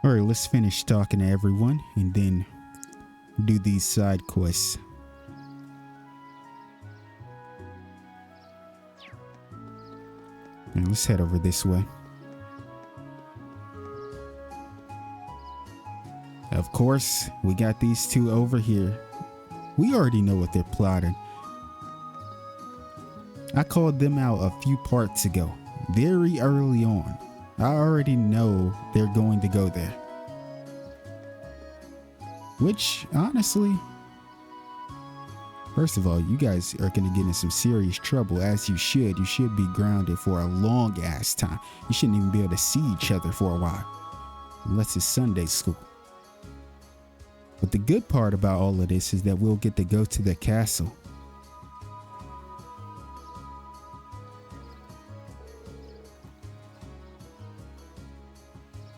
Alright, let's finish talking to everyone and then do these side quests. And let's head over this way. Of course, we got these two over here. We already know what they're plotting. I called them out a few parts ago, very early on. I already know they're going to go there. Which, honestly, first of all, you guys are going to get in some serious trouble, as you should. You should be grounded for a long ass time. You shouldn't even be able to see each other for a while, unless it's Sunday school. But the good part about all of this is that we'll get to go to the castle.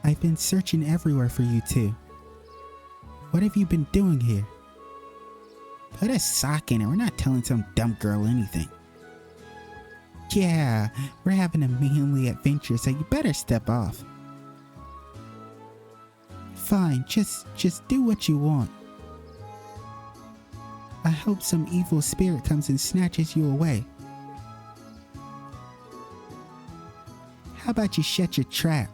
I've been searching everywhere for you two. What have you been doing here? Put a sock in it. We're not telling some dumb girl anything. Yeah, we're having a manly adventure, so you better step off. Fine, just do what you want. I hope some evil spirit comes and snatches you away. How about you shut your trap?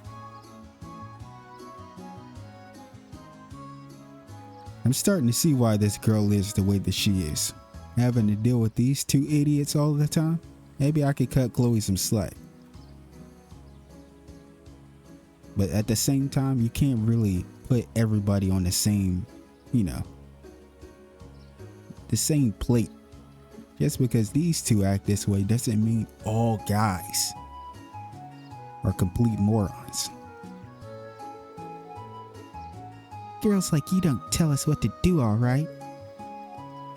I'm starting to see why this girl is the way that she is. Having to deal with these two idiots all the time. Maybe I could cut Chloe some slack. But at the same time, you can't really put everybody on the same, the same plate. Just because these two act this way doesn't mean all guys are complete morons. Girls like you don't tell us what to do, alright?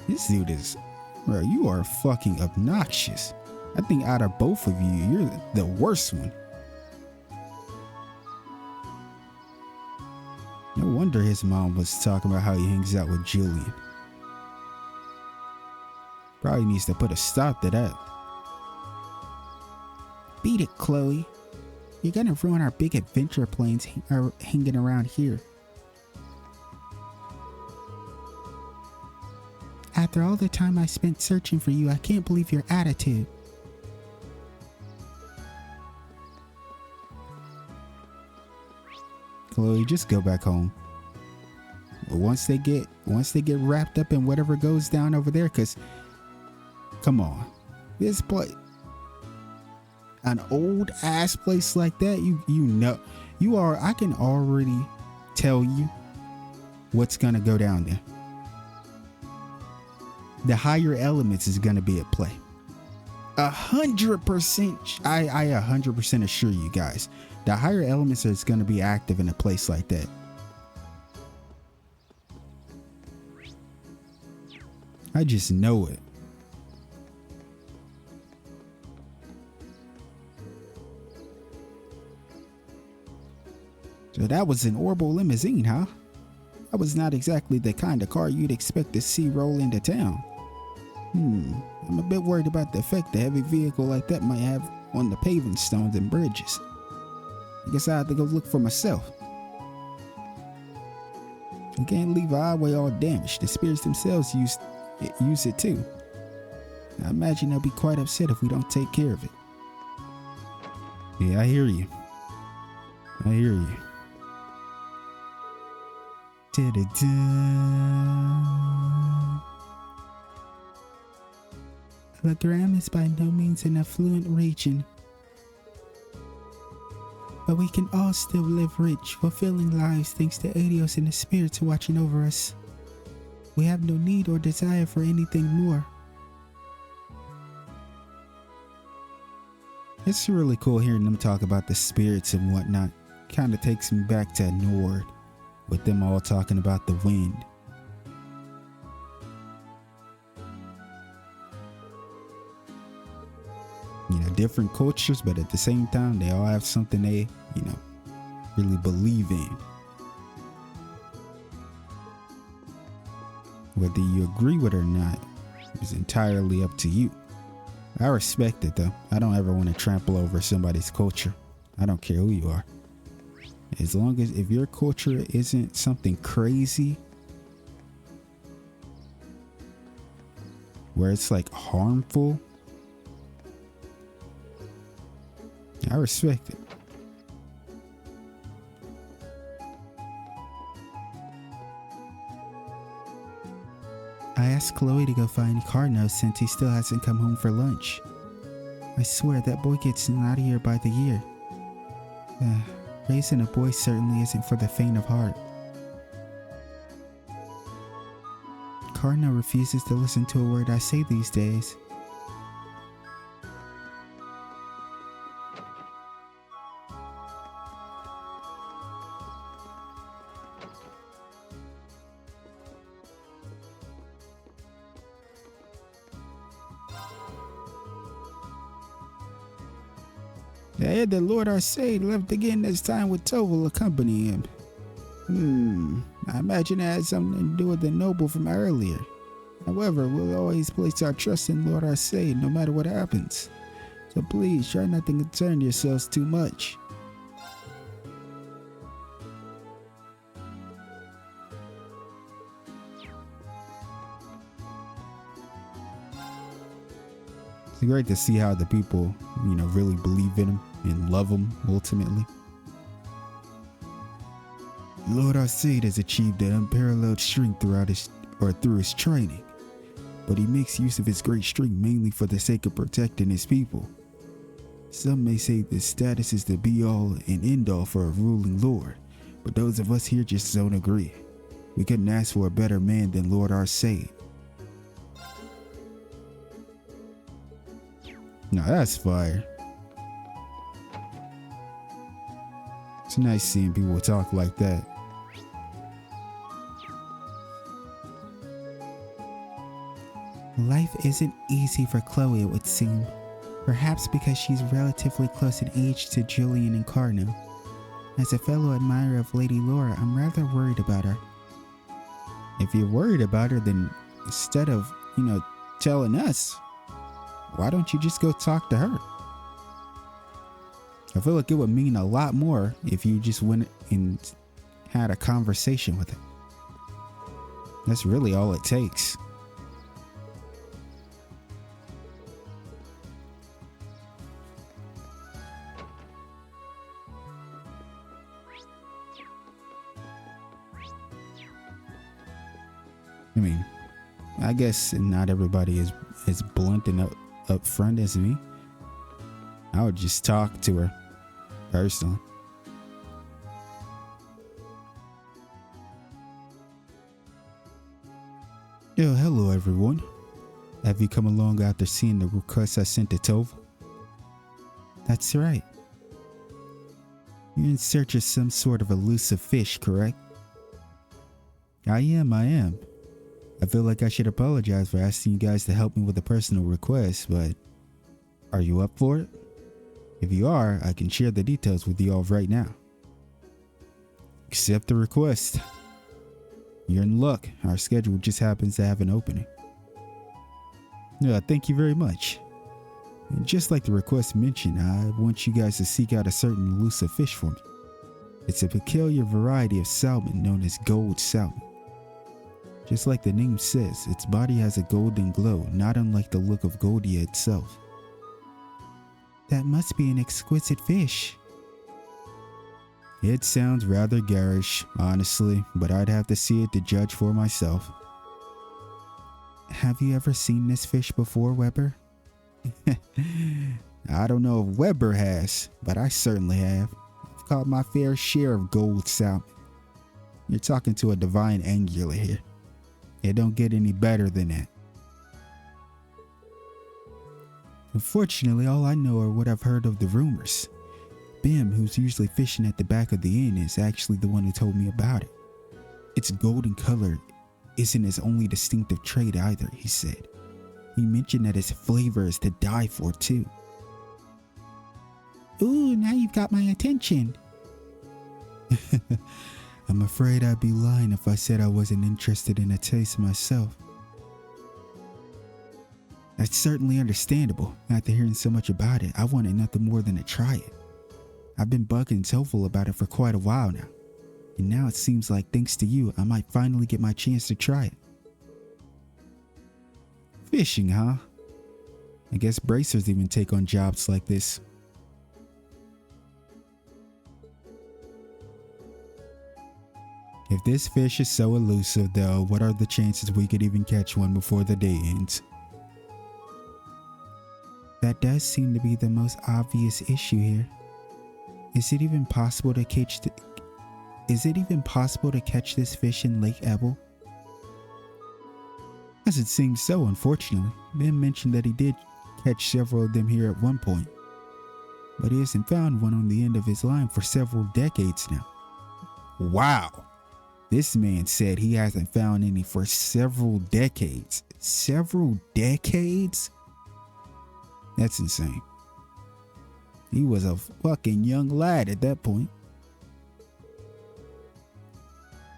This dude is, bro, you are fucking obnoxious. I think out of both of you, you're the worst one. No wonder his mom was talking about how he hangs out with Julian. Probably needs to put a stop to that. Beat it, Chloe. You're gonna ruin our big adventure plans hanging around here. After all the time I spent searching for you, I can't believe your attitude. Chloe, just go back home. Once they get wrapped up in whatever goes down over there, cause come on, this place, an old ass place like that, I can already tell you what's gonna go down there. The higher elements is gonna be at play. 100%. I 100% assure you guys, the higher elements is gonna be active in a place like that. I just know it. So that was an Orbital limousine, huh? That was not exactly the kind of car you'd expect to see roll into town. I'm a bit worried about the effect a heavy vehicle like that might have on the paving stones and bridges. I guess I have to go look for myself. You can't leave a highway all damaged. The spirits themselves use it too. I imagine they'll be quite upset if we don't take care of it. Yeah, I hear you. Legram is by no means an affluent region, but we can all still live rich, fulfilling lives thanks to Adios and the spirits watching over us. We have no need or desire for anything more. It's really cool hearing them talk about the spirits and whatnot. Kind of takes me back to Nord, with them all talking about the wind. Different cultures, but at the same time, they all have something they, really believe in. Whether you agree with it or not is entirely up to you. I respect it though. I don't ever want to trample over somebody's culture. I don't care who you are. As long as if your culture isn't something crazy where it's like harmful, I respect it. I asked Chloe to go find Carno since he still hasn't come home for lunch. I swear that boy gets naughtier by the year. Raising a boy certainly isn't for the faint of heart. Carno refuses to listen to a word I say these days. The Lord Arcade left again this time with Toval accompanying him. I imagine it has something to do with the noble from earlier. However, we'll always place our trust in Lord Arcade no matter what happens. So please try not to concern yourselves too much. It's great to see how the people, really believe in him and love him ultimately. Lord Arcade has achieved an unparalleled strength through his training, but he makes use of his great strength mainly for the sake of protecting his people. Some may say this status is the be-all and end-all for a ruling lord, but those of us here just don't agree. We couldn't ask for a better man than Lord Arcade. Now that's fire. It's nice seeing people talk like that. Life isn't easy for Chloe, it would seem. Perhaps because she's relatively close in age to Julian and Carno. As a fellow admirer of Lady Laura, I'm rather worried about her. If you're worried about her, then instead of, telling us, why don't you just go talk to her? I feel like it would mean a lot more if you just went and had a conversation with her. That's really all it takes. I mean, I guess not everybody is as blunt and up front as me. I would just talk to her personally. Yo, hello everyone. Have you come along after seeing the request I sent to Tova? That's right. You're in search of some sort of elusive fish, correct? I am. I feel like I should apologize for asking you guys to help me with a personal request, but are you up for it? If you are, I can share the details with you all right now. Accept the request. You're in luck. Our schedule just happens to have an opening. Thank you very much. And just like the request mentioned, I want you guys to seek out a certain elusive fish for me. It's a peculiar variety of salmon known as gold salmon. Just like the name says, its body has a golden glow, not unlike the look of Goldia itself. That must be an exquisite fish. It sounds rather garish, honestly, but I'd have to see it to judge for myself. Have you ever seen this fish before, Weber? I don't know if Weber has, but I certainly have. I've caught my fair share of gold salmon. You're talking to a divine angler here. It don't get any better than that. Unfortunately, all I know are what I've heard of the rumors. Bim, who's usually fishing at the back of the inn, is actually the one who told me about it. Its golden color isn't his only distinctive trait either, he said. He mentioned that its flavor is to die for too. Ooh, now you've got my attention. I'm afraid I'd be lying if I said I wasn't interested in a taste myself. That's certainly understandable. After hearing so much about it, I wanted nothing more than to try it. I've been bugging Toval about it for quite a while now. And now it seems like thanks to you, I might finally get my chance to try it. Fishing, huh? I guess bracers even take on jobs like this. If this fish is so elusive though, what are the chances we could even catch one before the day ends? That does seem to be the most obvious issue here. Is it even possible to catch this fish in Lake Ebel? As it seems so, unfortunately. Ben mentioned that he did catch several of them here at one point, but he hasn't found one on the end of his line for several decades now. Wow! This man said he hasn't found any for several decades. Several decades? That's insane. He was a fucking young lad at that point.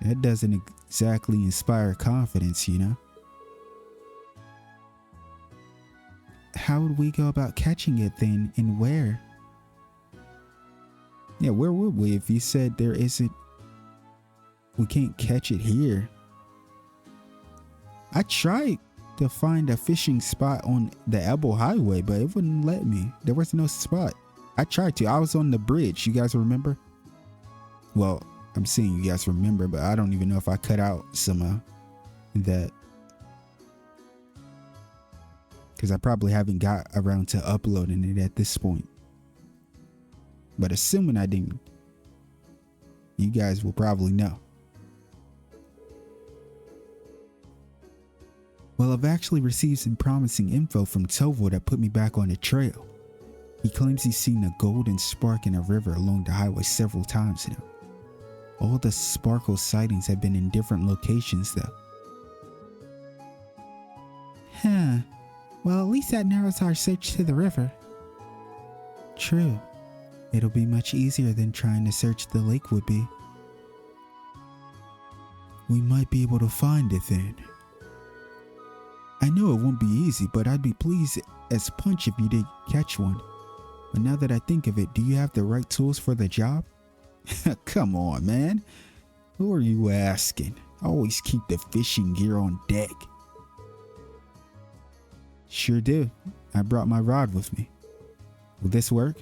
That doesn't exactly inspire confidence, you know? How would we go about catching it then, and where? Yeah, where would we if you said we can't catch it here? I tried to find a fishing spot on the Ebel Highway, but it wouldn't let me. There was no spot. I tried to. I was on the bridge. You guys remember? Well, I'm saying you guys remember, but I don't even know if I cut out some that. Because I probably haven't got around to uploading it at this point. But assuming I didn't, you guys will probably know. Well, I've actually received some promising info from Tovo that put me back on the trail. He claims he's seen a golden spark in a river along the highway several times now. All the sparkle sightings have been in different locations though. Huh. Well, at least that narrows our search to the river. True. It'll be much easier than trying to search the lake would be. We might be able to find it then. I know it won't be easy, but I'd be pleased as punch if you did catch one. But now that I think of it, do you have the right tools for the job? Come on, man. Who are you asking? Always keep the fishing gear on deck. Sure do. I brought my rod with me. Will this work?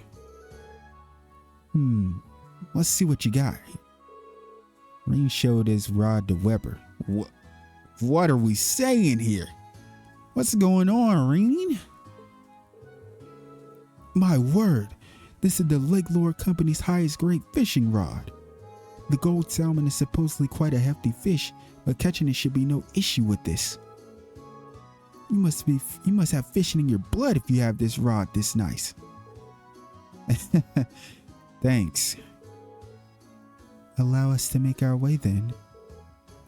Let's see what you got. Ring showed his rod to Weber. What are we saying here? What's going on, Ring? My word, this is the Lake Lord Company's highest grade fishing rod. The gold salmon is supposedly quite a hefty fish, but catching it should be no issue with this. You must have fishing in your blood if you have this rod this nice. Thanks. Allow us to make our way then.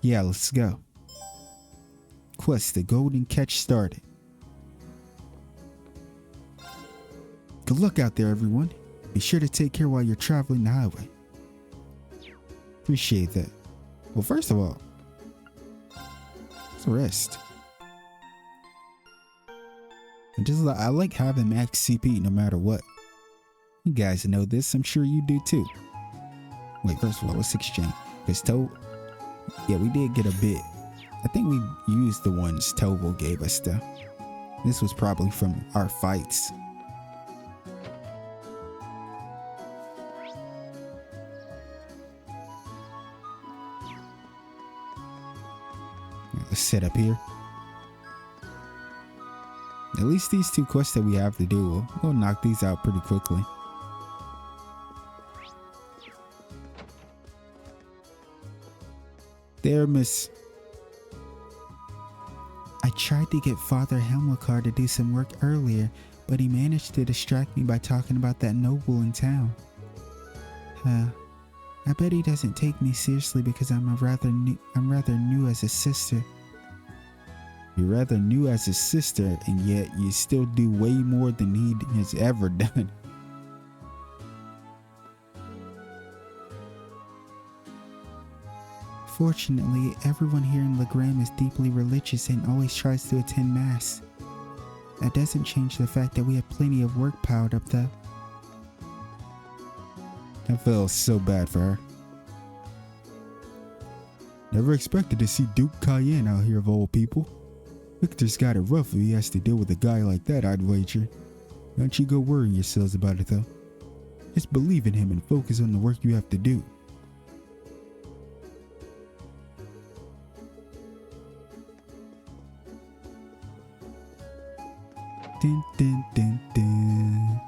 Yeah, let's go. Quest the golden catch started. Good luck out there, everyone. Be sure to take care while you're traveling the highway. Appreciate that. Well, first of all, let's rest. I like having max CP no matter what. You guys know this. I'm sure you do too. Wait, first of all, let's exchange. Because yeah, we did get a bit. I think we used the ones Tovo gave us though. This was probably from our fights. Let's set up here. At least these two quests that we have to do, we'll knock these out pretty quickly. There, miss. I tried to get Father Helmikar to do some work earlier, but he managed to distract me by talking about that noble in town. I bet he doesn't take me seriously because I'm rather new as a sister. You're rather new as a sister, and yet you still do way more than he has ever done. Fortunately, everyone here in Legram is deeply religious and always tries to attend Mass. That doesn't change the fact that we have plenty of work piled up though. I felt so bad for her. Never expected to see Duke Cayenne out here of all people. Victor's got it rough if he has to deal with a guy like that, I'd wager. Don't you go worrying yourselves about it though. Just believe in him and focus on the work you have to do. Din, din, din, din.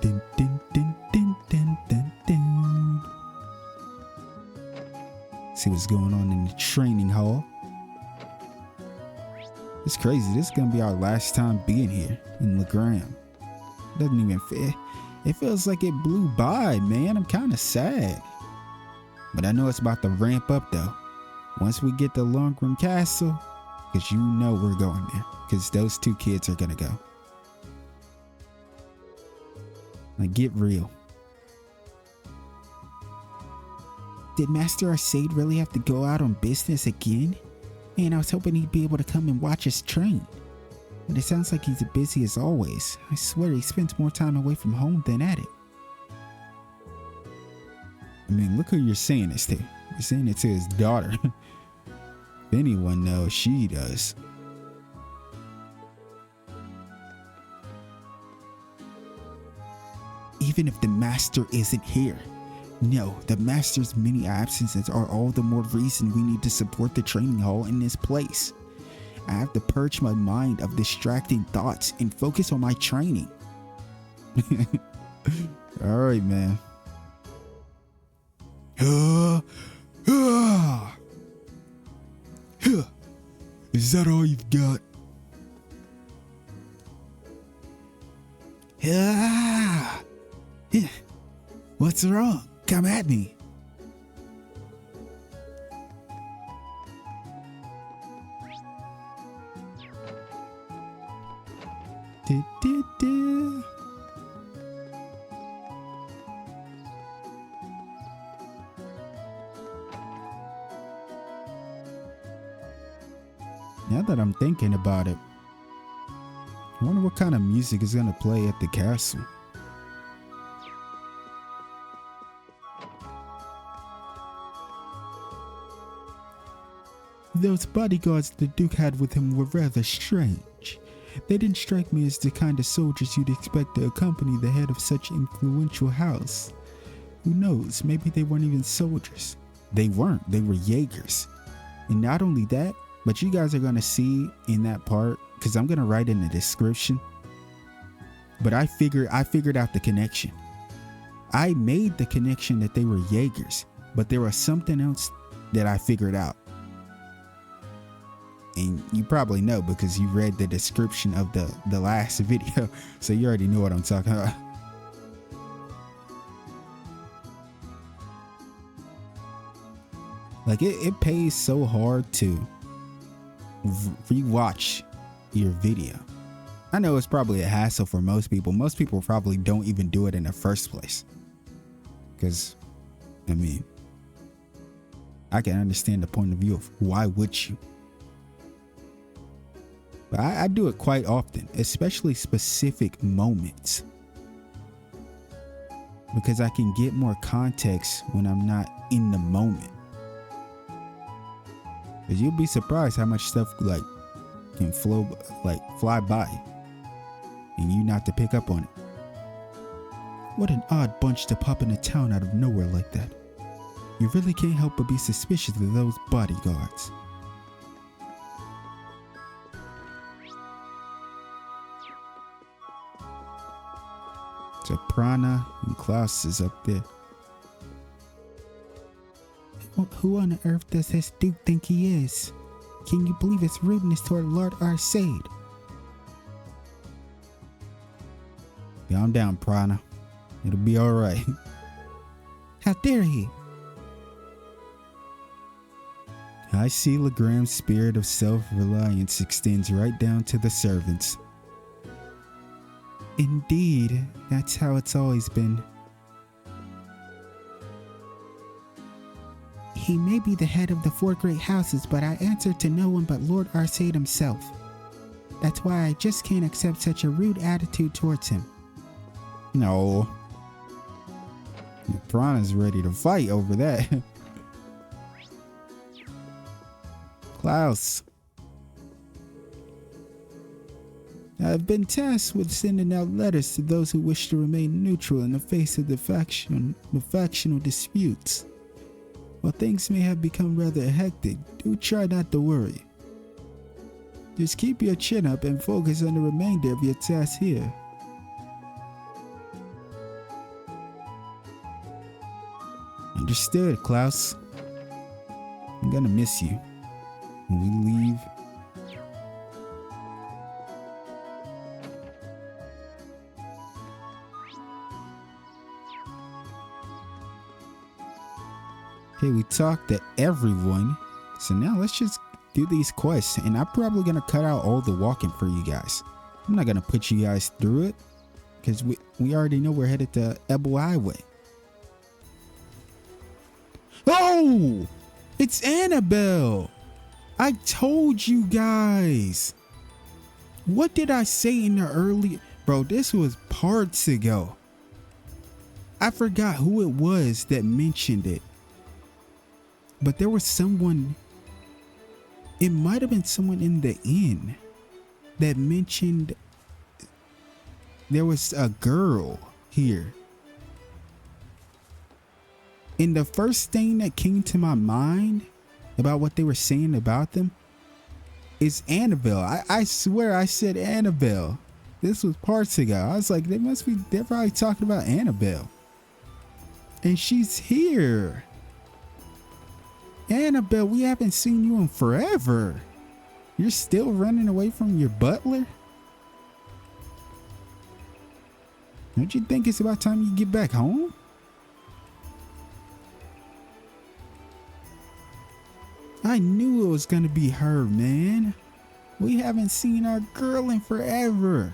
Din, din, din, din, din, din, din. See what's going on in the training hall. It's crazy. This is gonna be our last time being here in Legram. Doesn't even fit. It feels like it blew by, man. I'm kind of sad. But I know it's about to ramp up though. Once we get to Lohengrin Castle, because you know we're going there. Because those two kids are gonna go. Like, get real. Did Master Arcade really have to go out on business again? Man, I was hoping he'd be able to come and watch us train. But it sounds like he's as busy as always. I swear he spends more time away from home than at it. I mean, look who you're saying this to. You're saying it to his daughter. If anyone knows, she does. Even if the master isn't here. No, the master's many absences are all the more reason we need to support the training hall in this place. I have to purge my mind of distracting thoughts and focus on my training. Alright, man. Is that all you've got? What's wrong? Come at me. Now that I'm thinking about it, I wonder what kind of music is gonna play at the castle. Those bodyguards the Duke had with him were rather strange. They didn't strike me as the kind of soldiers you'd expect to accompany the head of such influential house. Who knows, maybe they weren't even soldiers. They weren't, they were Jaegers. And not only that, but you guys are gonna see in that part, because I'm gonna write in the description. But I figured out the connection. I made the connection that they were Jaegers, but there was something else that I figured out. And you probably know because you read the description of the last video, so you already know what I'm talking about. Like it pays so hard to rewatch your video. I know it's probably a hassle for most people. Most people probably don't even do it in the first place. Because, I mean, I can understand the point of view of why would you? But I do it quite often, especially specific moments. Because I can get more context when I'm not in the moment. Because you'll be surprised how much stuff like can fly by and you not to pick up on it. What an odd bunch to pop into town out of nowhere like that. You really can't help but be suspicious of those bodyguards. So Prana and Klaus is up there. Who on earth does this Duke think he is? Can you believe his rudeness toward Lord Arcade? Calm down, Prana. It'll be alright. How dare he? I see Legram's spirit of self-reliance extends right down to the servants. Indeed, that's how it's always been. He may be the head of the 4 great houses, but I answer to no one but Lord Arcade himself. That's why I just can't accept such a rude attitude towards him. No. Prana's ready to fight over that. Klaus. I've been tasked with sending out letters to those who wish to remain neutral in the face of the factional disputes. While things may have become rather hectic, do try not to worry. Just keep your chin up and focus on the remainder of your task here. Understood, Klaus. I'm gonna miss you when we leave. Okay, we talked to everyone. So now let's just do these quests. And I'm probably going to cut out all the walking for you guys. I'm not going to put you guys through it. Because we already know we're headed to Ebel Highway. Oh! It's Annabelle! I told you guys! What did I say in the early... Bro, this was parts ago. I forgot who it was that mentioned it. But there was someone, it might have been someone in the inn that mentioned there was a girl here. And the first thing that came to my mind about what they were saying about them is Annabelle. I swear I said Annabelle. This was parts ago. I was like, they're probably talking about Annabelle. And she's here. Annabelle, we haven't seen you in forever. You're still running away from your butler? Don't you think it's about time you get back home? I knew it was gonna be her, man. We haven't seen our girl in forever.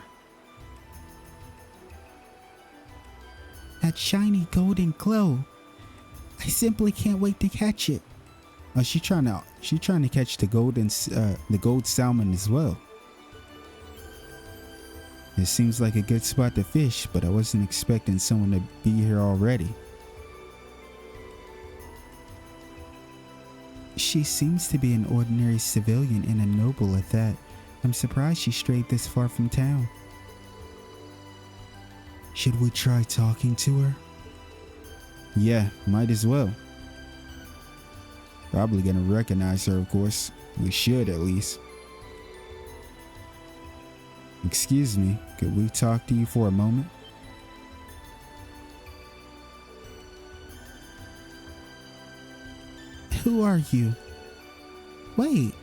That shiny golden glow. I simply can't wait to catch it. Oh, she's trying to catch the gold salmon as well. It seems like a good spot to fish, but I wasn't expecting someone to be here already. She seems to be an ordinary civilian and a noble at that. I'm surprised she strayed this far from town. Should we try talking to her? Yeah, might as well. Probably gonna recognize her, of course. We should, at least. Excuse me, could we talk to you for a moment? Who are you? Wait,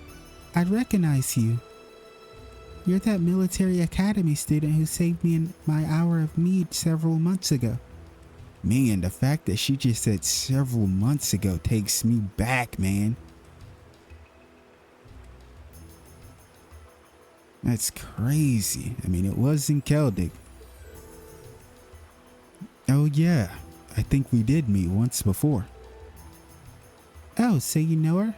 I recognize you. You're that military academy student who saved me in my hour of need several months ago. Man, the fact that she just said several months ago takes me back, man. That's crazy. I mean, it was in Celtic. Oh yeah, I think we did meet once before. Oh, so you know her?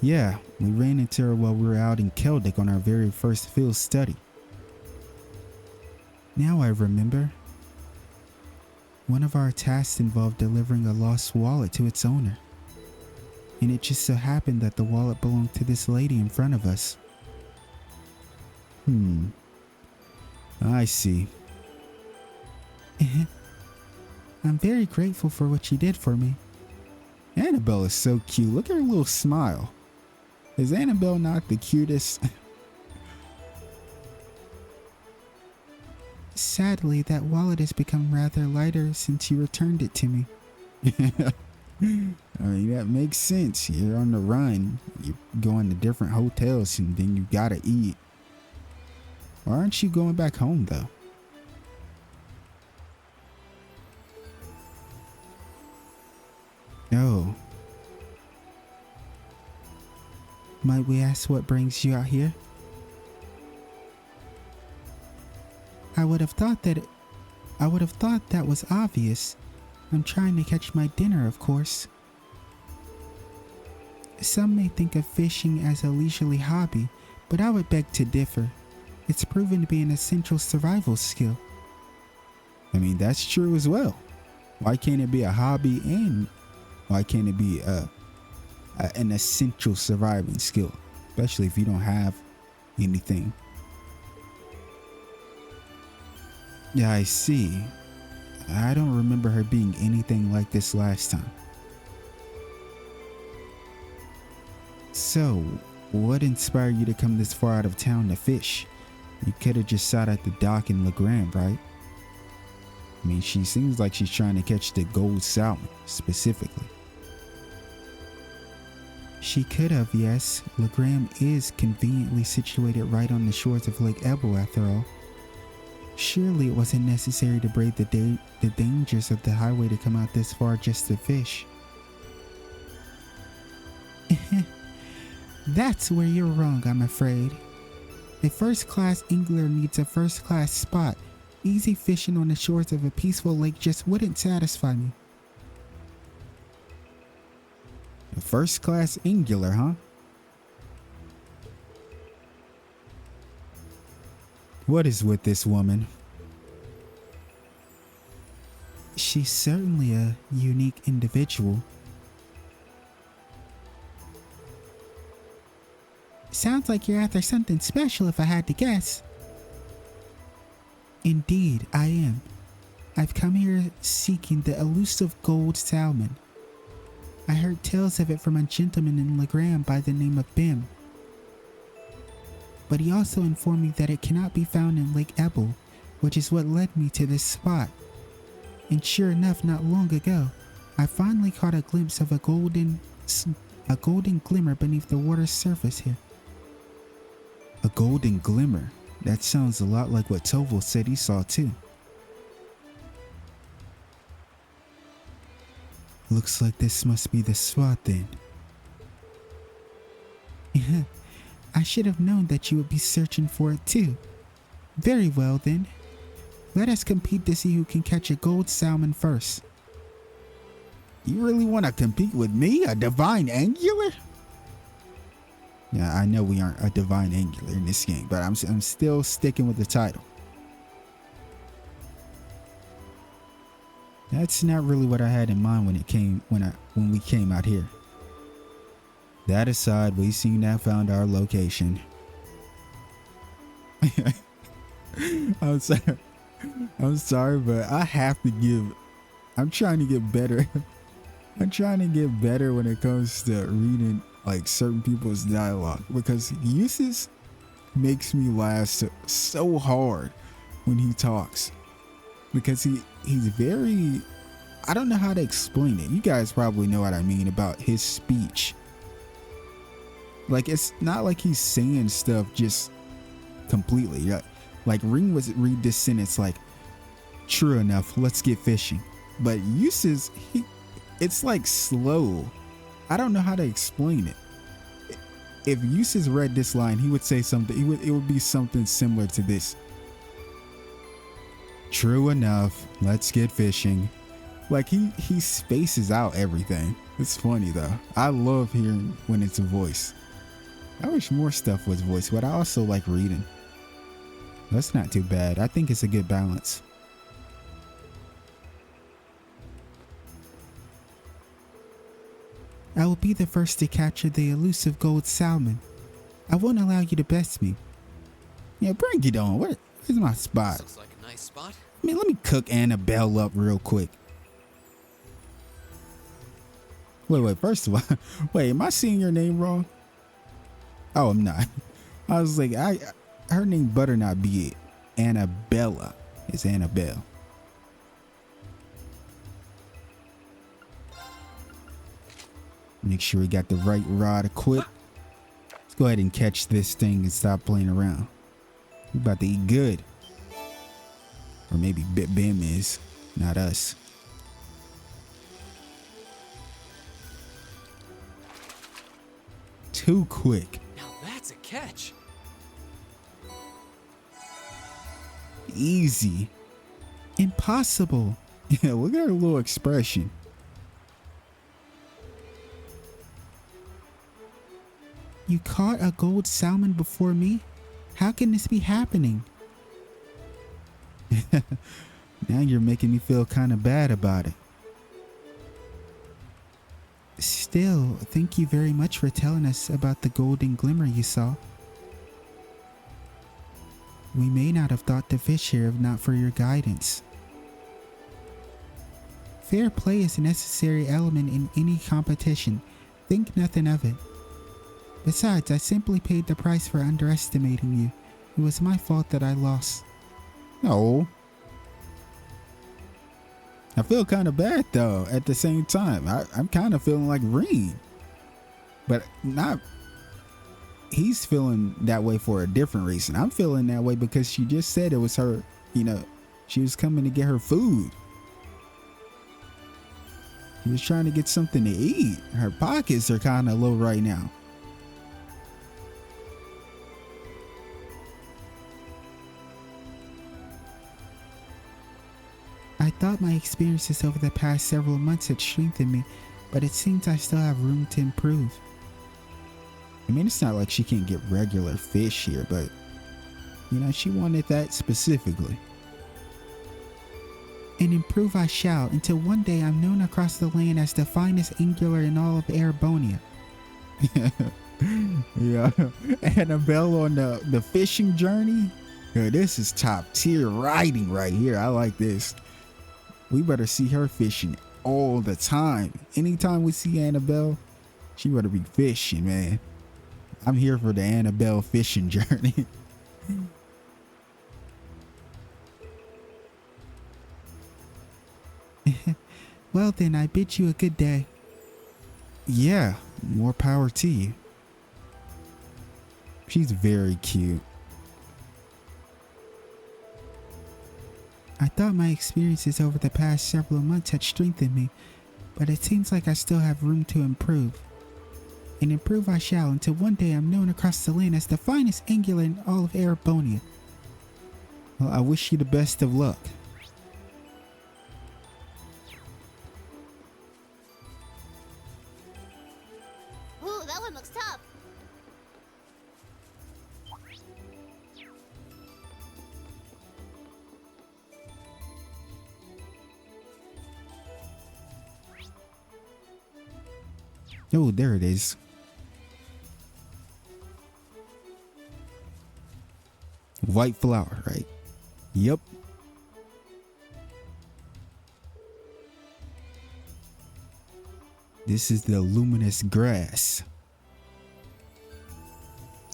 Yeah, we ran into her while we were out in Celtic on our very first field study. Now I remember. One of our tasks involved delivering a lost wallet to its owner. And it just so happened that the wallet belonged to this lady in front of us. I see. I'm very grateful for what you did for me. Annabelle is so cute. Look at her little smile. Is Annabelle not the cutest? Sadly, that wallet has become rather lighter since you returned it to me. I mean, that makes sense. You're on the run. You're going to different hotels and then you gotta eat. Why aren't you going back home, though? Oh. Might we ask what brings you out here? I would have thought that was obvious. I'm trying to catch my dinner, of course. Some may think of fishing as a leisurely hobby, but I would beg to differ. It's proven to be an essential survival skill. I mean, that's true as well. Why can't it be a hobby, and why can't it be an essential surviving skill, especially if you don't have anything? Yeah, I see. I don't remember her being anything like this last time. So, what inspired you to come this far out of town to fish? You could have just sat at the dock in Legram, right? I mean, she seems like she's trying to catch the gold salmon, specifically. She could have, yes. Legram is conveniently situated right on the shores of Lake Ebro, after all. Surely it wasn't necessary to brave the dangers of the highway to come out this far just to fish. That's where you're wrong, I'm afraid. A first-class angler needs a first-class spot. Easy fishing on the shores of a peaceful lake just wouldn't satisfy me. A first-class angler, huh? What is with this woman? She's certainly a unique individual. Sounds like you're after something special, if I had to guess. Indeed, I am. I've come here seeking the elusive gold salmon. I heard tales of it from a gentleman in Legram by the name of Bim. But he also informed me that it cannot be found in Lake Ebel, which is what led me to this spot. And sure enough, not long ago, I finally caught a glimpse of a golden glimmer beneath the water's surface here. A golden glimmer? That sounds a lot like what Toval said he saw too. Looks like this must be the spot then. I should have known that you would be searching for it too. Very well then. Let us compete to see who can catch a gold salmon first. You really want to compete with me, a divine angler? Yeah, I know we aren't a divine angler in this game, but I'm still sticking with the title. That's not really what I had in mind when we came out here. That aside, we seem to have found our location. I'm sorry, but I have to give. I'm trying to get better. I'm trying to get better when it comes to reading like certain people's dialogue, because Eustace makes me laugh so hard when he talks, because he's very, I don't know how to explain it. You guys probably know what I mean about his speech. Like, it's not like he's saying stuff just completely. Like Ring was read this sentence like, true enough, let's get fishing. But Eustace, it's like slow. I don't know how to explain it. If Eustace read this line, he would say something. It would be something similar to this. True enough, let's get fishing. Like he spaces out everything. It's funny though. I love hearing when it's a voice. I wish more stuff was voiced, but I also like reading. That's not too bad. I think it's a good balance. I will be the first to capture the elusive gold salmon. I won't allow you to best me. Yeah, bring it on. Where's my spot? Looks like a nice spot. I mean, let me cook Annabelle up real quick. Wait, first of all, wait, am I seeing your name wrong? Oh, I'm not. I was like, her name better not be Annabella. It's Annabelle. Make sure we got the right rod equipped. Let's go ahead and catch this thing and stop playing around. We're about to eat good. Or maybe Bim is, not us. Too quick. Now that's a catch. Easy. Impossible. Yeah, look at her little expression. You caught a gold salmon before me? How can this be happening? Now you're making me feel kind of bad about it. Still, thank you very much for telling us about the golden glimmer you saw. We may not have thought to fish here if not for your guidance. Fair play is a necessary element in any competition. Think nothing of it. Besides, I simply paid the price for underestimating you. It was my fault that I lost. No. I feel kind of bad though at the same time. I'm kind of feeling like Reed. But not... He's feeling that way for a different reason. I'm feeling that way because she just said it was her, she was coming to get her food. She was trying to get something to eat. Her pockets are kind of low right now. I thought my experiences over the past several months had strengthened me, but it seems I still have room to improve. I mean, it's not like she can't get regular fish here, but, she wanted that specifically. And improve I shall, until one day I'm known across the land as the finest angler in all of Erebonia. Yeah. Annabelle on the fishing journey. Yeah, this is top tier writing right here. I like this. We better see her fishing all the time. Anytime we see Annabelle, she better be fishing, man. I'm here for the Annabelle fishing journey. Well then, I bid you a good day. Yeah, more power to you. She's very cute. I thought my experiences over the past several months had strengthened me, but it seems like I still have room to improve. And improve I shall until one day I'm known across the land as the finest angler in all of Erebonia. Well, I wish you the best of luck. Ooh, that one looks tough. Oh, there it is. White flower, right? Yep. This is the luminous grass.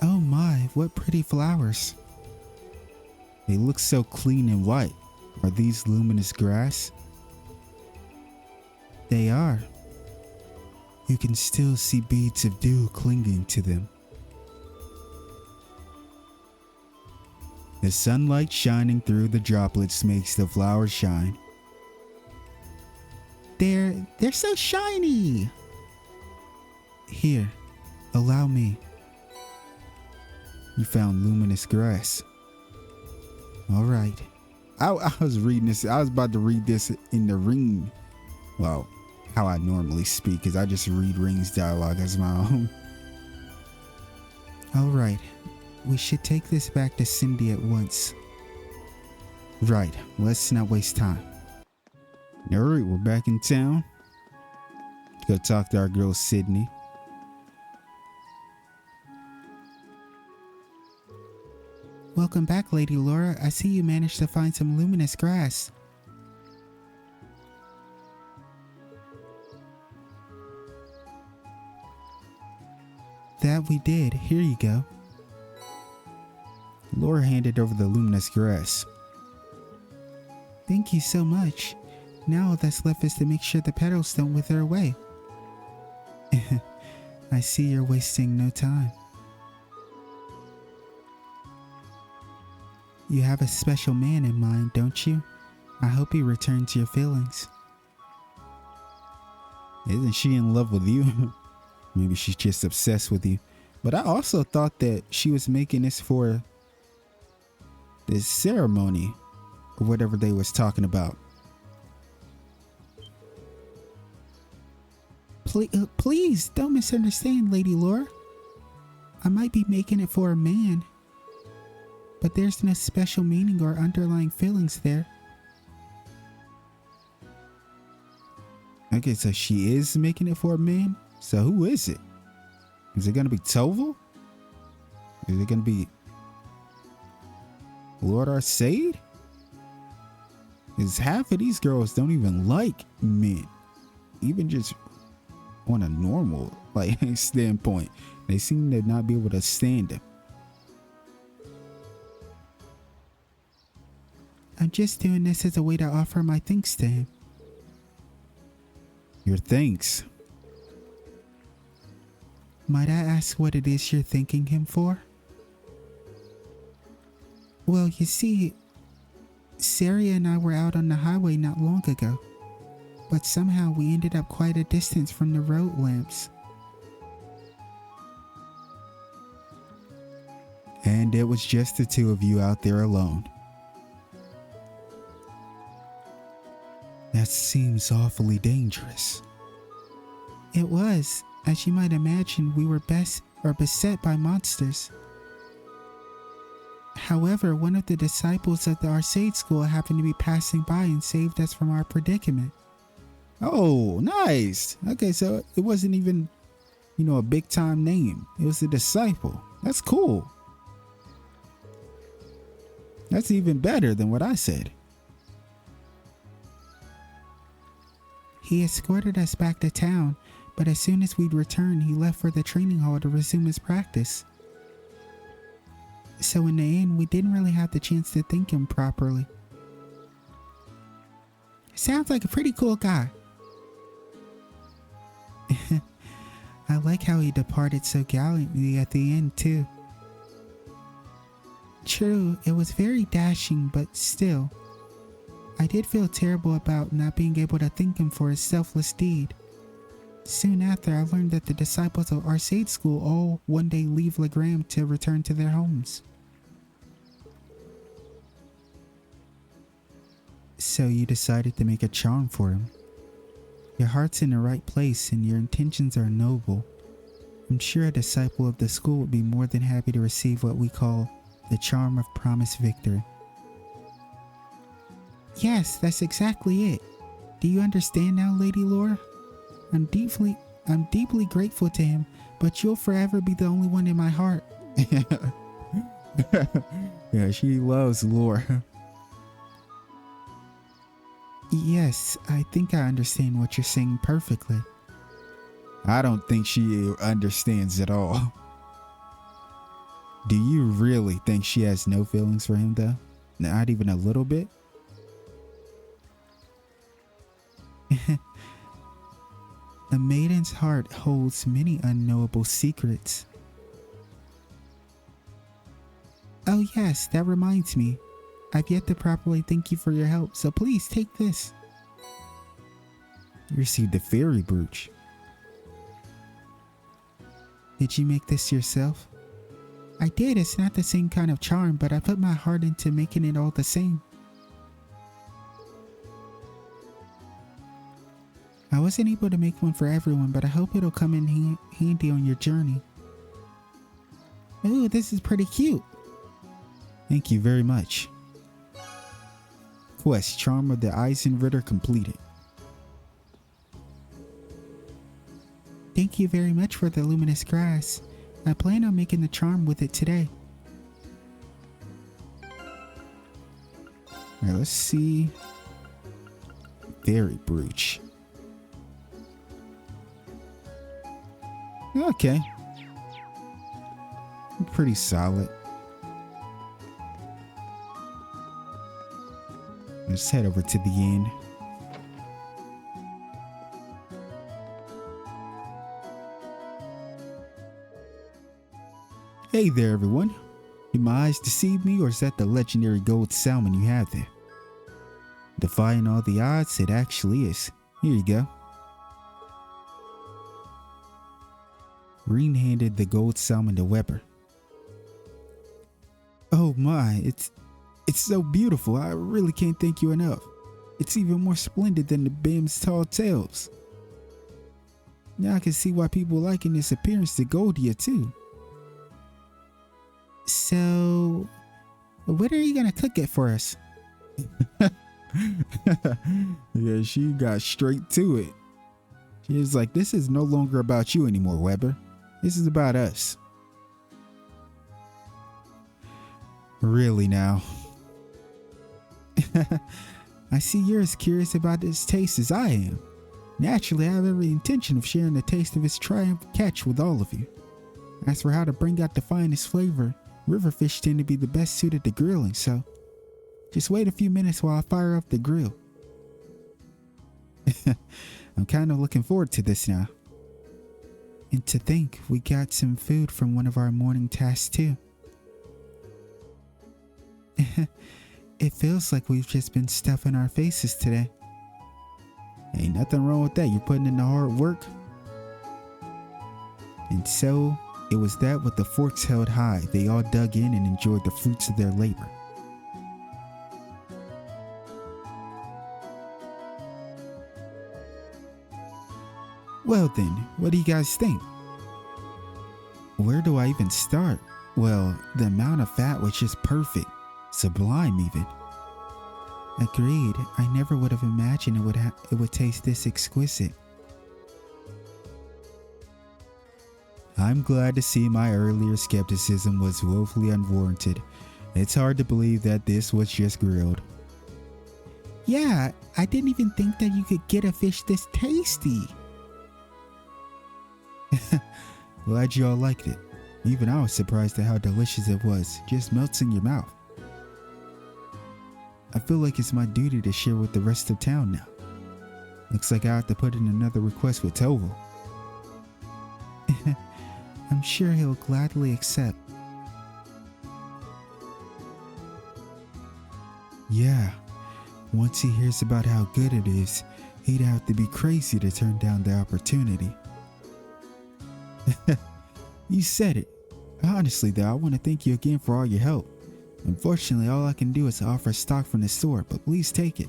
Oh my, what pretty flowers. They look so clean and white. Are these luminous grass? They are. You can still see beads of dew clinging to them. The sunlight shining through the droplets makes the flowers shine. They're so shiny. Here, allow me. You found luminous grass. All right. I was reading this. I was about to read this in the ring. Well, how I normally speak, because I just read Ring's dialogue as my own. All right. We should take this back to Cindy at once. Right. Let's not waste time. All right, we're back in town. Go talk to our girl Sydney. Welcome back, Lady Laura. I see you managed to find some luminous grass. That we did. Here you go. Laura handed over the luminous grass. Thank you so much. Now all that's left is to make sure the petals don't wither away. I see you're wasting no time. You have a special man in mind, don't you? I hope he returns your feelings. Isn't she in love with you? Maybe she's just obsessed with you. But I also thought that she was making this for this ceremony or whatever they was talking about. Please don't misunderstand, Lady Laura. I might be making it for a man, but there's no special meaning or underlying feelings there. Okay, so she is making it for a man? So who is it? Is it gonna be Toval? Is it gonna be Lord Arcade? Because half of these girls don't even like men. Even just on a normal like standpoint. They seem to not be able to stand him. I'm just doing this as a way to offer my thanks to him. Your thanks? Might I ask what it is you're thanking him for? Well, you see, Saria and I were out on the highway not long ago, but somehow we ended up quite a distance from the road lamps. And it was just the two of you out there alone. That seems awfully dangerous. It was. As you might imagine, we were beset by monsters. However, one of the disciples of the Arcade School happened to be passing by and saved us from our predicament. Oh, nice. Okay, so it wasn't even, a big time name. It was a disciple. That's cool. That's even better than what I said. He escorted us back to town, but as soon as we'd returned, he left for the training hall to resume his practice. So in the end, we didn't really have the chance to thank him properly. Sounds like a pretty cool guy. I like how he departed so gallantly at the end, too. True, it was very dashing, but still. I did feel terrible about not being able to thank him for his selfless deed. Soon after, I learned that the disciples of Arcade School all one day leave Legram to return to their homes. So you decided to make a charm for him. Your heart's in the right place and your intentions are noble. I'm sure a disciple of the school would be more than happy to receive what we call the charm of promised victory. Yes, that's exactly it. Do you understand now, Lady Laura? I'm deeply grateful to him, but you'll forever be the only one in my heart. Yeah, she loves Laura. Yes, I think I understand what you're saying perfectly. I don't think she understands at all. Do you really think she has no feelings for him, though? Not even a little bit? A maiden's heart holds many unknowable secrets. Oh yes, that reminds me. I've yet to properly thank you for your help, so please take this. You received a fairy brooch. Did you make this yourself? I did. It's not the same kind of charm, but I put my heart into making it all the same. I wasn't able to make one for everyone, but I hope it'll come in handy on your journey. Ooh, this is pretty cute. Thank you very much. Quest, Charm of the Eisenritter completed. Thank you very much for the luminous grass. I plan on making the charm with it today. Alright, let's see. Fairy brooch. Okay. Pretty solid. Let's head over to the inn. Hey there, everyone. Did my eyes deceive me, or is that the legendary gold salmon you have there? Defying all the odds, it actually is. Here you go. Green handed the gold salmon to Weber. Oh my, it's so beautiful. I really can't thank you enough. It's even more splendid than the Bim's tall tales. Now I can see why people liken its appearance to Goldia too. So, when are you gonna cook it for us? Yeah, she got straight to it. He was like, this is no longer about you anymore, Weber. This is about us. Really now. I see you're as curious about this taste as I am. Naturally, I have every intention of sharing the taste of its triumph catch with all of you. As for how to bring out the finest flavor, river fish tend to be the best suited to grilling, so just wait a few minutes while I fire up the grill. I'm kind of looking forward to this now. And to think we got some food from one of our morning tasks too. It feels like we've just been stuffing our faces today. Ain't nothing wrong with that. You're putting in the hard work. And so it was that with the forks held high, they all dug in and enjoyed the fruits of their labor. Well then, what do you guys think? Where do I even start? Well, the amount of fat was just perfect. Sublime even. Agreed. I never would have imagined it would taste this exquisite. I'm glad to see my earlier skepticism was woefully unwarranted. It's hard to believe that this was just grilled. Yeah, I didn't even think that you could get a fish this tasty. Glad you all liked it. Even I was surprised at how delicious it was. Just melts in your mouth. I feel like it's my duty to share with the rest of town now. Looks like I have to put in another request with Tovo. I'm sure he'll gladly accept. Yeah, once he hears about how good it is, he'd have to be crazy to turn down the opportunity. You said it. Honestly though, I want to thank you again for all your help. Unfortunately, all I can do is offer stock from the store, but please take it.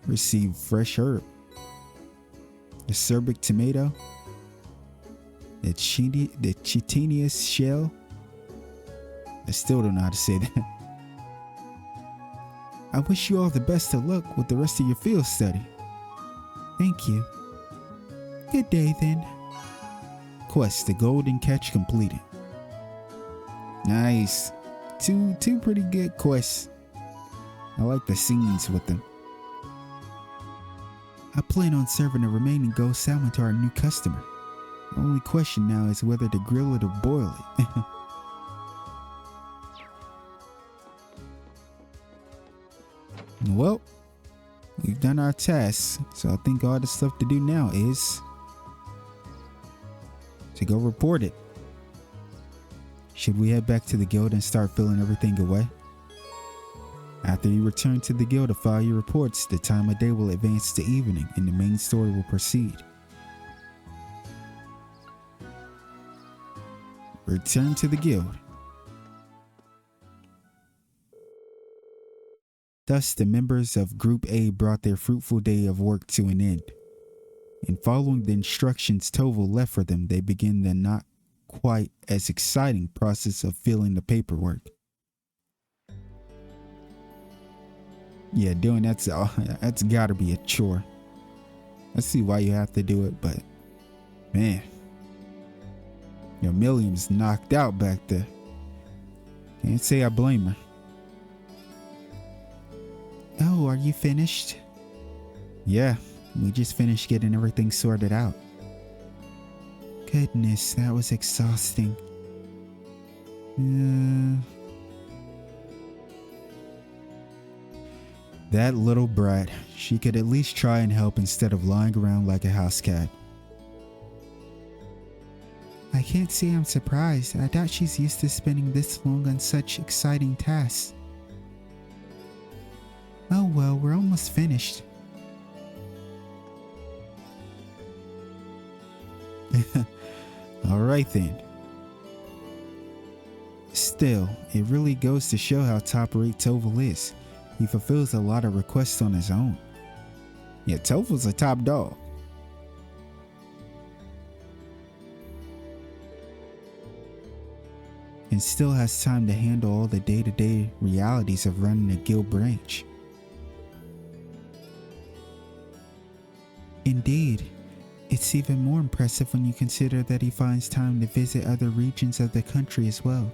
Receive fresh herb. The Serbic tomato. The chitinous shell. I still don't know how to say that. I wish you all the best of luck with the rest of your field study. Thank you. Good day then. Quest, the golden catch completed. Nice. Two pretty good quests. I like the scenes with them. I plan on serving the remaining ghost salmon to our new customer. The only question now is whether to grill it or boil it. Well, we've done our tasks, so I think all the stuff to do now is to go report it. Should we head back to the guild and start filling everything away? After you return to the guild to file your reports, the time of day will advance to evening and the main story will proceed. Return to the guild. Thus, the members of Group A brought their fruitful day of work to an end. And following the instructions Tovo left for them, they begin the not quite as exciting process of filling the paperwork. Yeah, doing that's gotta be a chore. I see why you have to do it, but man, your Milliam's knocked out back there. Can't say I blame her. Oh, are you finished? Yeah, we just finished getting everything sorted out. Goodness, that was exhausting. That little brat, she could at least try and help instead of lying around like a house cat. I can't say I'm surprised. I doubt she's used to spending this long on such exciting tasks. Oh well, we're almost finished. Alright then. Still, it really goes to show how top-rate Toval is. He fulfills a lot of requests on his own. Yeah, Toval's a top dog. And still has time to handle all the day-to-day realities of running a guild branch. Indeed, It's even more impressive when you consider that he finds time to visit other regions of the country as well.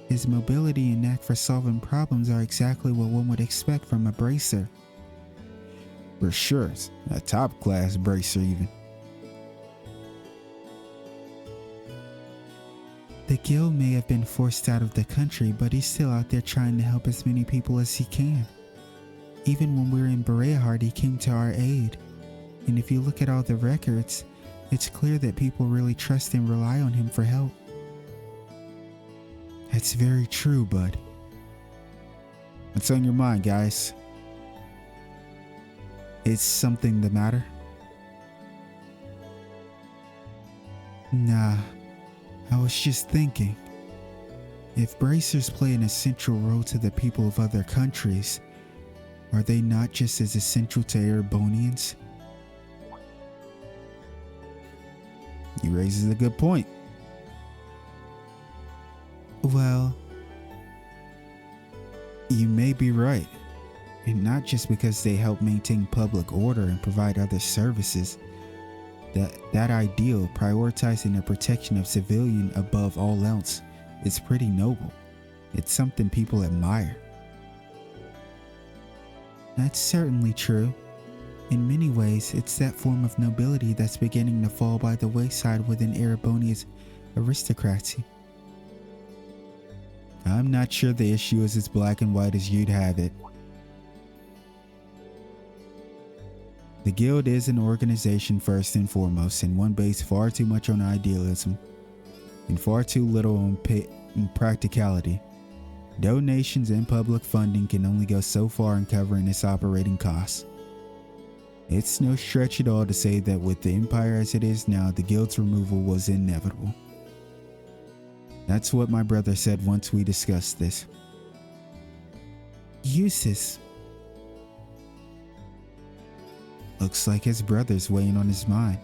His mobility and knack for solving problems are exactly what one would expect from a bracer. For sure, a top-class bracer even. The guild may have been forced out of the country, but he's still out there trying to help as many people as he can. Even when we were in Bereahard, he came to our aid. And if you look at all the records, it's clear that people really trust and rely on him for help. That's very true, bud. What's on your mind, guys? Is something the matter? Nah, I was just thinking. If bracers play an essential role to the people of other countries, are they not just as essential to Erebonians? You raises a good point. Well, you may be right. And not just because they help maintain public order and provide other services. That ideal, prioritizing the protection of civilian above all else, is pretty noble. It's something people admire. That's certainly true. In many ways, it's that form of nobility that's beginning to fall by the wayside within Erebonia's aristocracy. I'm not sure the issue is as black and white as you'd have it. The guild is an organization first and foremost, and one based far too much on idealism and far too little on practicality. Donations and public funding can only go so far in covering its operating costs. It's no stretch at all to say that with the empire as it is now, the guild's removal was inevitable. That's what my brother said once we discussed this. Uses. Looks like his brother's weighing on his mind.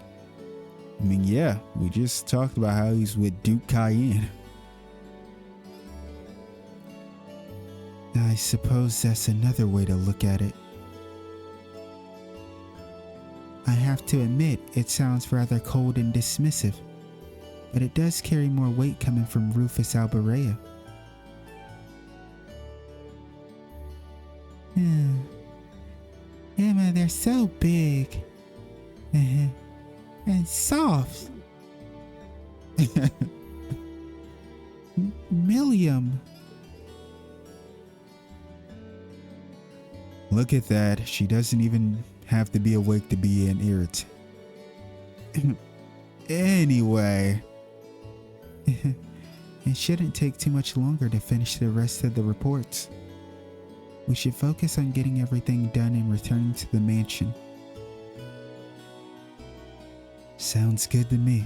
I mean, yeah, we just talked about how he's with Duke Cayenne. I suppose that's another way to look at it. I have to admit, it sounds rather cold and dismissive, but it does carry more weight coming from Rufus Alberea. Emma, they're so big. And soft. Milliam. Look at that. She doesn't even have to be awake to be an irritant. Anyway. It shouldn't take too much longer to finish the rest of the reports. We should focus on getting everything done and returning to the mansion. Sounds good to me.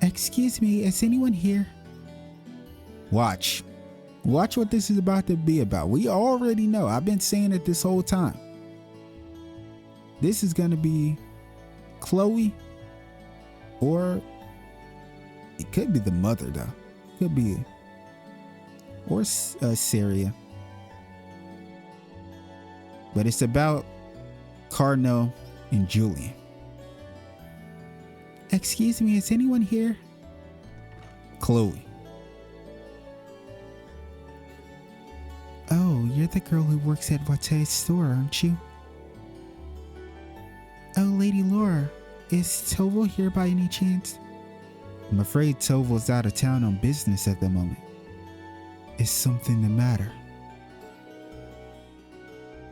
Excuse me, is anyone here? Watch what this is about to be about. We already know. I've been saying it this whole time. This is going to be Chloe, or it could be the mother though. Could be, or Syria. But it's about Cardinal and Julian. Excuse me, is anyone here? Chloe. Oh, you're the girl who works at Watte's store, aren't you? Oh, Lady Laura, is Toval here by any chance? I'm afraid Toval's out of town on business at the moment. Is something the matter?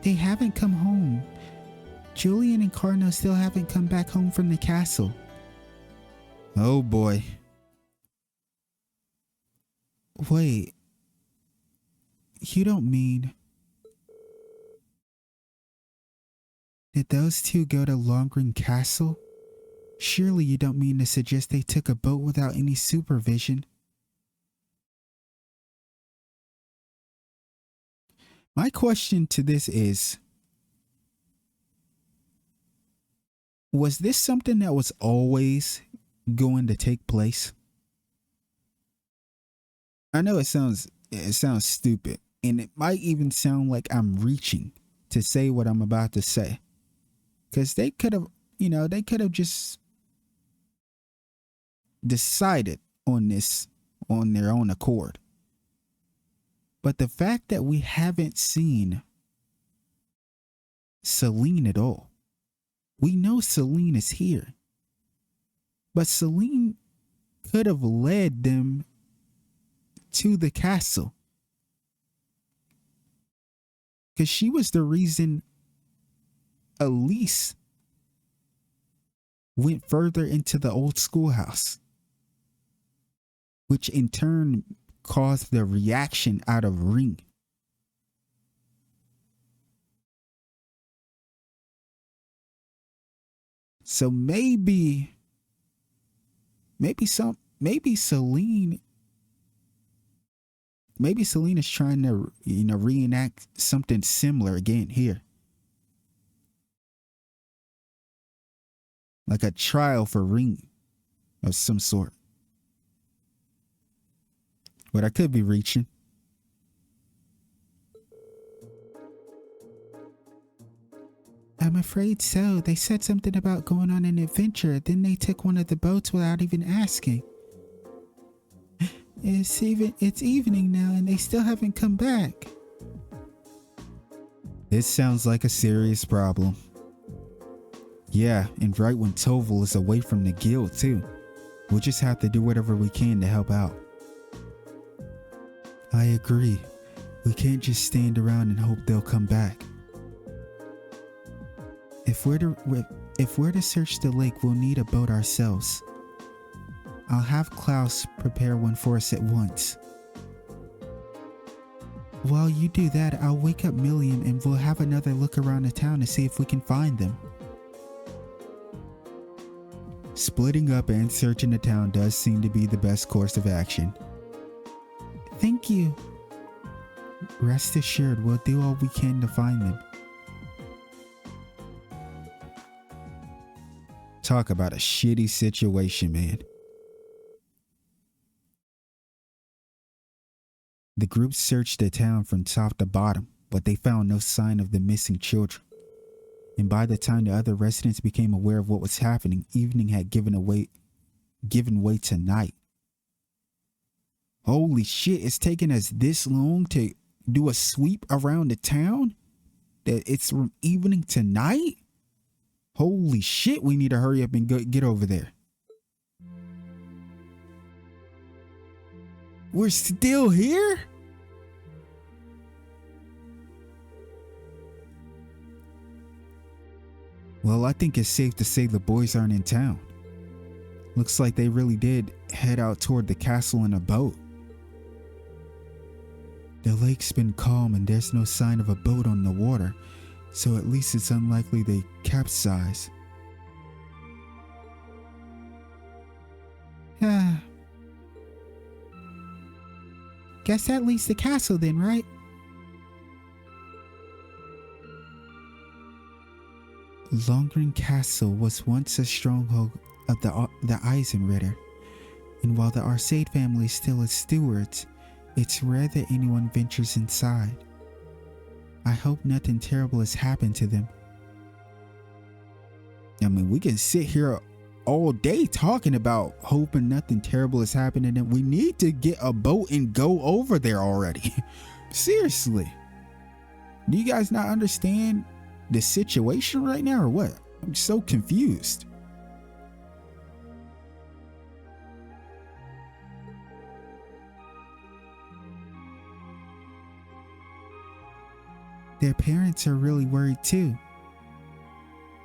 They haven't come home. Julian and Cardinal still haven't come back home from the castle. Oh boy. Wait. You don't mean... Did those two go to Lohengrin Castle? Surely you don't mean to suggest they took a boat without any supervision. My question to this is, was this something that was always going to take place? I know it sounds stupid, and it might even sound like I'm reaching, to say what I'm about to say. Because they could have, they could have just decided on this on their own accord. But the fact that we haven't seen Celine at all, we know Celine is here. But Celine could have led them to the castle. Because she was the reason Elise went further into the old schoolhouse, which in turn caused the reaction out of Ring. So maybe Celine is trying to, reenact something similar again here. Like a trial for Ring of some sort. But I could be reaching. I'm afraid so. They said something about going on an adventure. Then they took one of the boats without even asking. It's evening now and they still haven't come back. This sounds like a serious problem. Yeah, and right when Toval is away from the guild too. We'll just have to do whatever we can to help out. I agree. We can't just stand around and hope they'll come back. If we're to search the lake, we'll need a boat ourselves. I'll have Klaus prepare one for us at once. While you do that, I'll wake up Milliam and we'll have another look around the town to see if we can find them. Splitting up and searching the town does seem to be the best course of action. Thank you. Rest assured, we'll do all we can to find them. Talk about a shitty situation, man. The group searched the town from top to bottom, but they found no sign of the missing children. And by the time the other residents became aware of what was happening, evening had given way to night. Holy shit, it's taken us this long to do a sweep around the town? That it's from evening to night? Holy shit, we need to hurry up and get over there. We're still here? Well, I think it's safe to say the boys aren't in town. Looks like they really did head out toward the castle in a boat. The lake's been calm and there's no sign of a boat on the water, so at least it's unlikely they capsize. Guess that leads to the castle then, right? Lohengrin Castle was once a stronghold of the Eisenritter, and while the Arcade family is still its stewards, it's rare that anyone ventures inside. I hope nothing terrible has happened to them. I mean, we can sit here all day talking about hoping nothing terrible has happened to them. We need to get a boat and go over there already. Seriously. Do you guys not understand the situation right now or what? I'm so confused. Their parents are really worried too.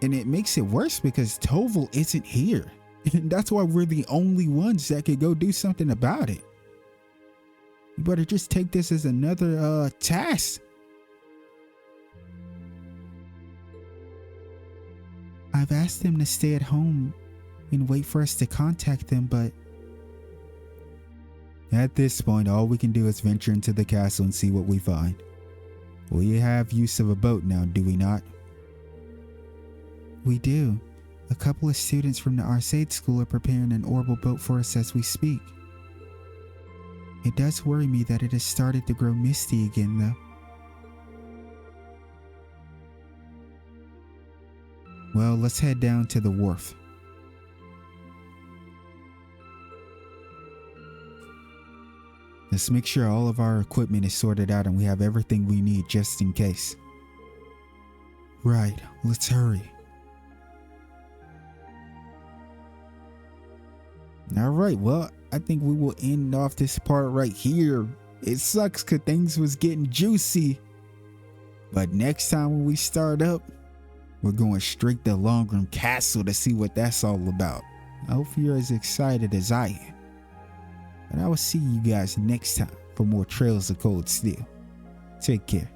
And it makes it worse because Toval isn't here. And that's why we're the only ones that could go do something about it. You better just take this as another task. I've asked them to stay at home and wait for us to contact them, but at this point, all we can do is venture into the castle and see what we find. We have use of a boat now, do we not? We do. A couple of students from the Arcade school are preparing an orbital boat for us as we speak. It does worry me that it has started to grow misty again, though. Well, let's head down to the wharf. Let's make sure all of our equipment is sorted out and we have everything we need just in case. Right, let's hurry. All right, well, I think we will end off this part right here. It sucks because things was getting juicy. But next time when we start up, we're going straight to Lohengrin Castle to see what that's all about. I hope you're as excited as I am. And I will see you guys next time for more Trails of Cold Steel. Take care.